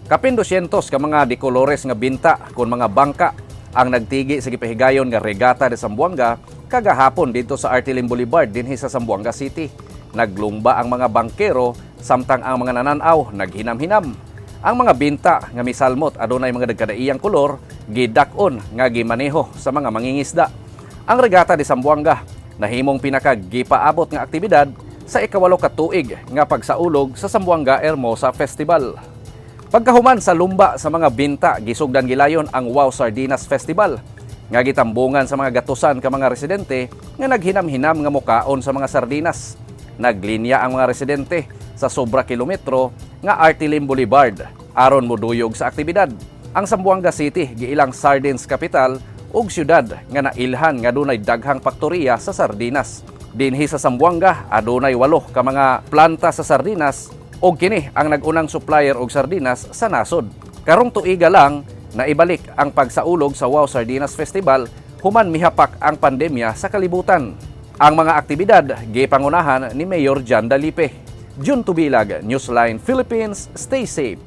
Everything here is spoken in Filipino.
Kapin 200 ka mga dekolores nga binta kun mga bangka ang nagtigi sa gipahigayon nga regata de Zamboanga kagahapon dito sa Artilim Boulevard dinhi sa Zamboanga City. Naglumba ang mga bangkero samtang ang mga nananaw naghinam-hinam. Ang mga binta nga misalmot adunay mga nagkadaiyang kolor gidak-on nga gimaneho sa mga mangingisda. Ang regata de Zamboanga nahimong pinakagipaabot nga aktibidad sa ikawalo ka tuig nga pagsaulog sa Zamboanga Hermosa Festival. Pagkahuman sa lumba sa mga binta, gisugdan gilayon ang Wow Sardinas Festival nga gitambungan sa mga gatusan ka mga residente nga naghinam-hinam nga mukaon sa mga sardinas. Naglinya ang mga residente sa sobra kilometro nga Artilim Boulevard aron moduyog sa aktibidad. Ang Zamboanga City giilang sardines capital ug syudad nga nailhan nga dunay daghang faktoriya sa sardinas. Dinhi sa Zamboanga adunay 8 ka mga planta sa sardinas ug kini ang nagunang supplier og sardinas sa nasod. Karong tuiga lang naibalik ang pagsaulog sa Wow Sardinas Festival human mihapak ang pandemya sa kalibutan. Ang mga aktibidad gipangunahan ni Mayor John Dalipe. June Tubilag, Newsline Philippines, stay safe.